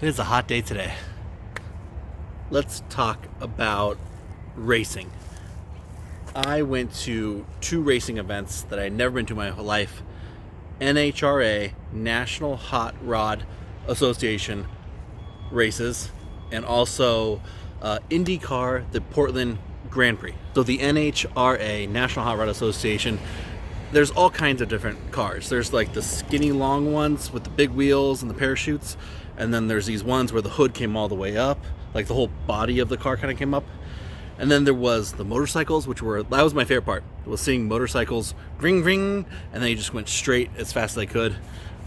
It is a hot day today. Let's talk about racing. I went to two racing events that I'd never been to in my whole life. NHRA, National Hot Rod Association races, and also IndyCar, the Portland Grand Prix. So the NHRA, National Hot Rod Association, there's all kinds of different cars. There's like the skinny long ones with the big wheels and the parachutes, and then there's these ones where the hood came all the way up, like the whole body of the car kind of came up. And then there was the motorcycles, that was my favorite part, was seeing motorcycles ring ring, and then you just went straight as fast as I could.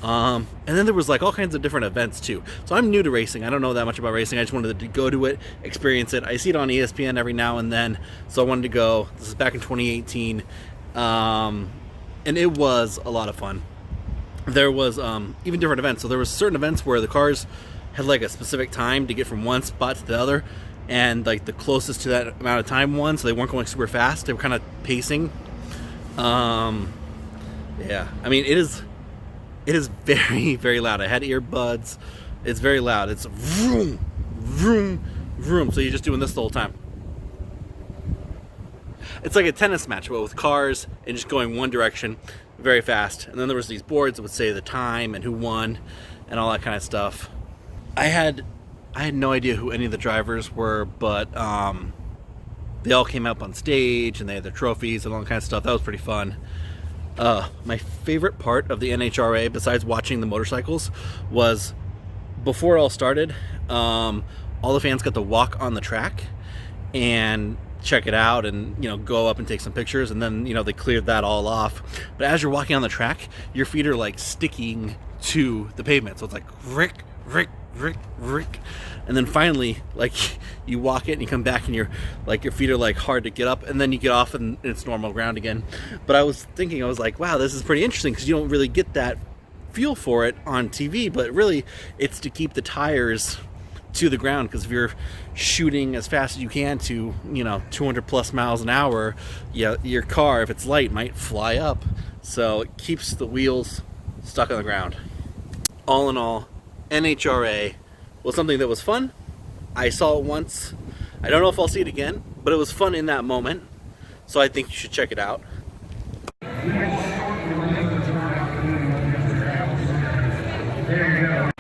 And then there was like all kinds of different events too. So I'm new to racing. I don't know that much about racing. I just wanted to go to it, experience it. I see it on ESPN every now and then, so I wanted to go. This is back in 2018, and it was a lot of fun. There was even different events. So there was certain events where the cars had like a specific time to get from one spot to the other, and like the closest to that amount of time one, so they weren't going super fast. They were kind of pacing. Yeah, I mean it is very, very loud. I had earbuds. It's very loud. It's vroom, vroom, vroom. So you're just doing this the whole time. It's like a tennis match, but with cars and just going one direction very fast. And then there was these boards that would say the time and who won and all that kind of stuff. I had no idea who any of the drivers were, but they all came up on stage and they had their trophies and all that kind of stuff. That was pretty fun. My favorite part of the NHRA, besides watching the motorcycles, was before it all started, all the fans got to walk on the track and check it out and, go up and take some pictures, and then, they cleared that all off. But as you're walking on the track, your feet are like sticking to the pavement. So it's like rick, rick, rick, rick. And then finally, like, you walk it and you come back and your feet are like hard to get up, and then you get off and it's normal ground again. But I was like, wow, this is pretty interesting, because you don't really get that feel for it on TV, but really it's to keep the tires to the ground, because if you're shooting as fast as you can to 200 plus miles an hour, your car, if it's light, might fly up. So it keeps the wheels stuck on the ground. All in all, NHRA was something that was fun. I saw it once. I don't know if I'll see it again, but it was fun in that moment, so I think you should check it out. There you go.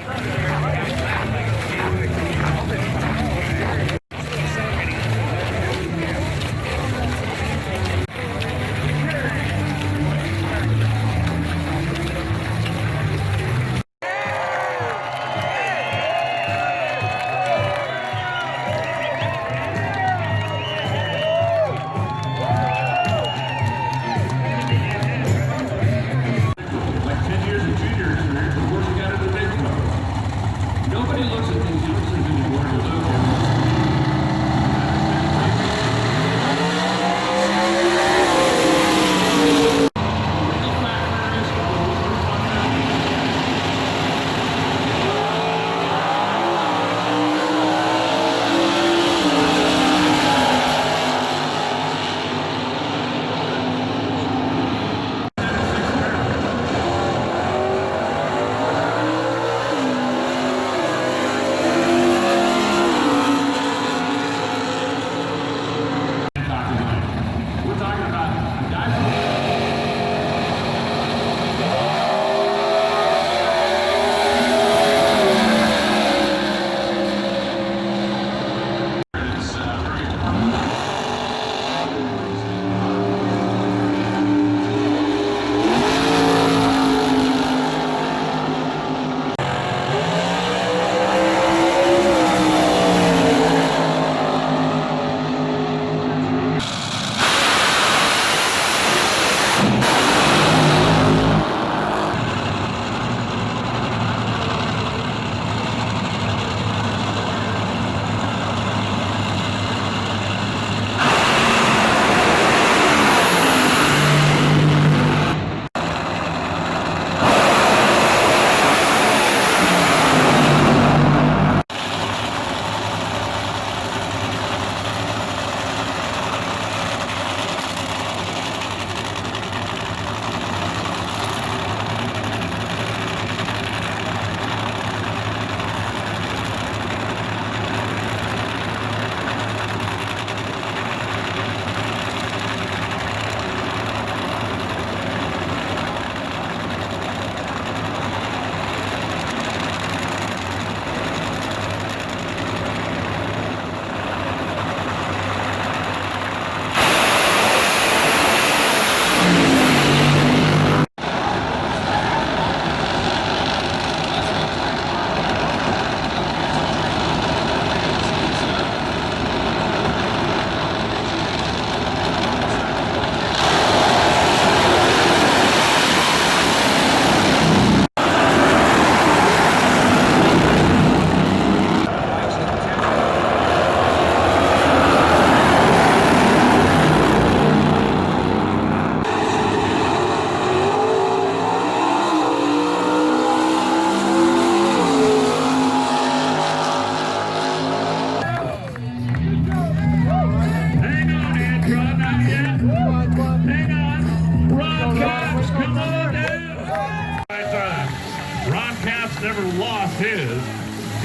never lost his.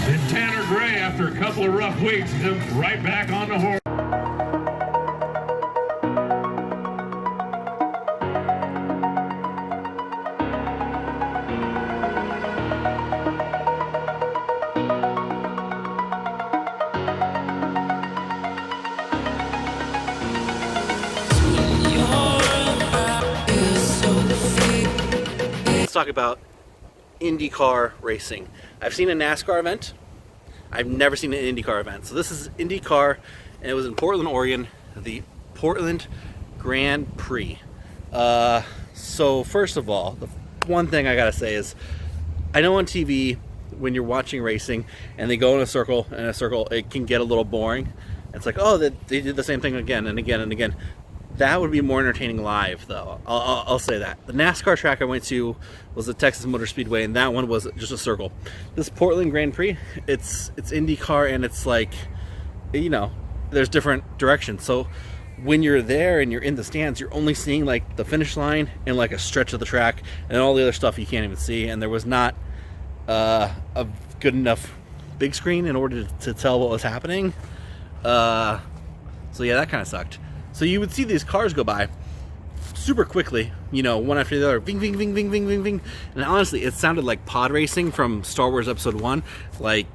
And Tanner Gray, after a couple of rough weeks, comes right back on the horse. Let's talk about IndyCar racing. I've seen a NASCAR event. I've never seen an IndyCar event. So this is IndyCar, and it was in Portland, Oregon, the Portland Grand Prix. So first of all, the one thing I gotta say is, I know on TV when you're watching racing and they go in a circle, it can get a little boring. It's like, oh, they did the same thing again and again and again. That would be more entertaining live, though. I'll say that. The NASCAR track I went to was the Texas Motor Speedway, and that one was just a circle. This Portland Grand Prix, it's IndyCar, and it's like, you know, there's different directions. So when you're there and you're in the stands, you're only seeing like the finish line and like a stretch of the track, and all the other stuff you can't even see. And there was not a good enough big screen in order to tell what was happening. So yeah, that kind of sucked. So you would see these cars go by super quickly, you know, one after the other, ving, ving, ving, ving, ving, ving, ving. And honestly, it sounded like pod racing from Star Wars Episode 1, like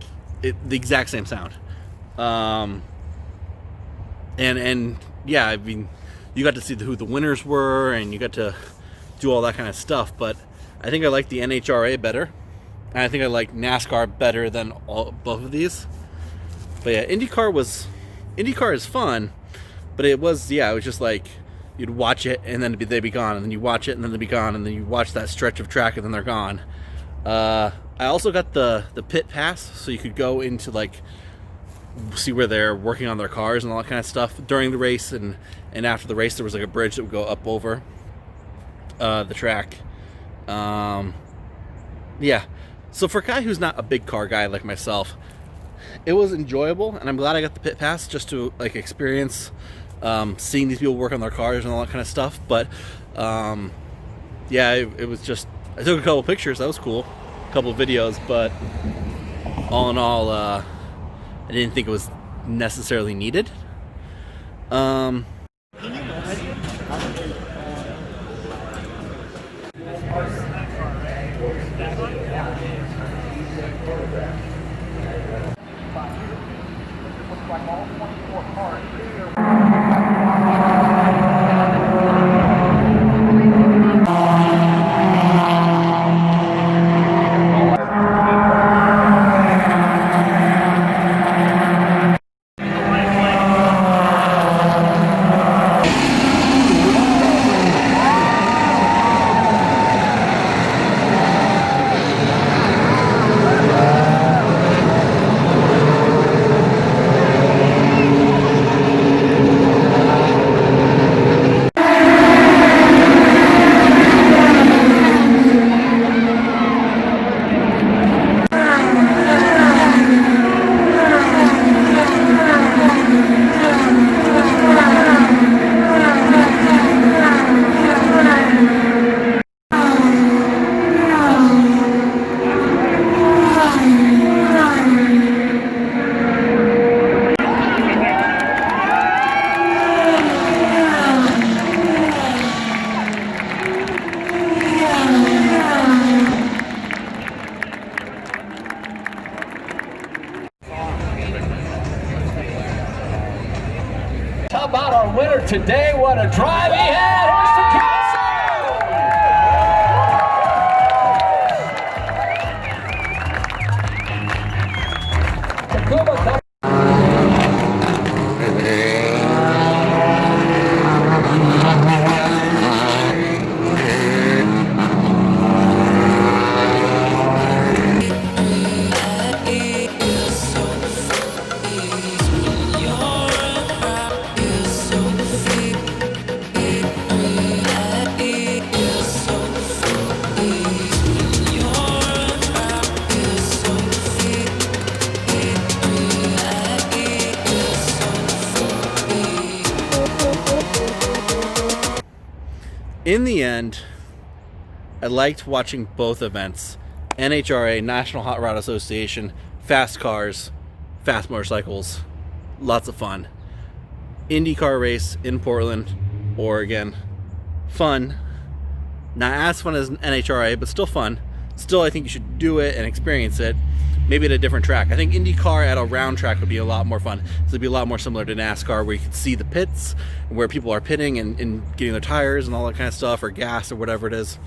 the exact same sound. And yeah, I mean, you got to see who the winners were, and you got to do all that kind of stuff. But I think I like the NHRA better, and I think I like NASCAR better than both of these. But yeah, IndyCar is fun. But it was just like, you'd watch it and then they'd be gone, and then you watch it and then they'd be gone, and then you watch that stretch of track and then they're gone. I also got the pit pass, so you could go into like see where they're working on their cars and all that kind of stuff during the race, and after the race there was like a bridge that would go up over the track. Yeah, so for a guy who's not a big car guy like myself, it was enjoyable, and I'm glad I got the pit pass just to like experience seeing these people work on their cars and all that kind of stuff. But yeah, it was just, I took a couple pictures, that was cool, a couple videos, but all in all, I didn't think it was necessarily needed. Like all 24 cars here. How about our winner today? What a drive he had! Here's Takuma. In the end, I liked watching both events NHRA, National Hot Rod Association, fast cars, fast motorcycles, lots of fun. IndyCar race in Portland, Oregon. Fun. Not as fun as NHRA, but still fun. Still, I think you should do it and experience it. Maybe at a different track. I think IndyCar at a round track would be a lot more fun. So it'd be a lot more similar to NASCAR, where you can see the pits, where people are pitting and getting their tires and all that kind of stuff, or gas or whatever it is.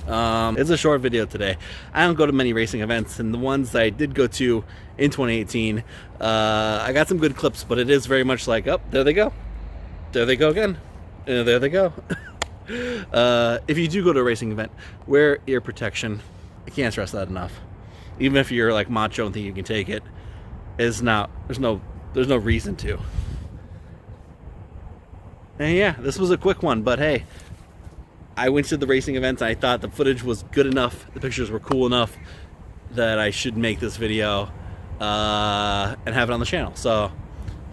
It's a short video today. I don't go to many racing events, and the ones that I did go to in 2018, I got some good clips, but it is very much like, oh, there they go. There they go again. There they go. If you do go to a racing event, wear ear protection. I can't stress that enough. Even if you're like macho and think you can take it, there's no reason to. And yeah, this was a quick one, but hey, I went to the racing events and I thought the footage was good enough, the pictures were cool enough that I should make this video and have it on the channel. So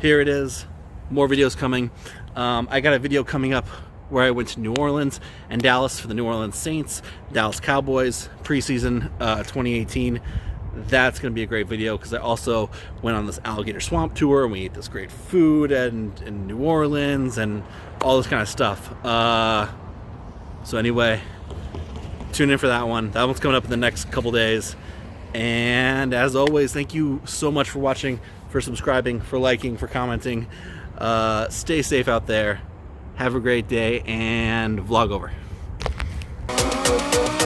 here it is. More videos coming. I got a video coming up where I went to New Orleans and Dallas for the New Orleans Saints, Dallas Cowboys preseason 2018. That's going to be a great video because I also went on this alligator swamp tour and we ate this great food in New Orleans and all this kind of stuff. So anyway, tune in for that one. That one's coming up in the next couple days. And as always, thank you so much for watching, for subscribing, for liking, for commenting. Stay safe out there. Have a great day, and vlog over.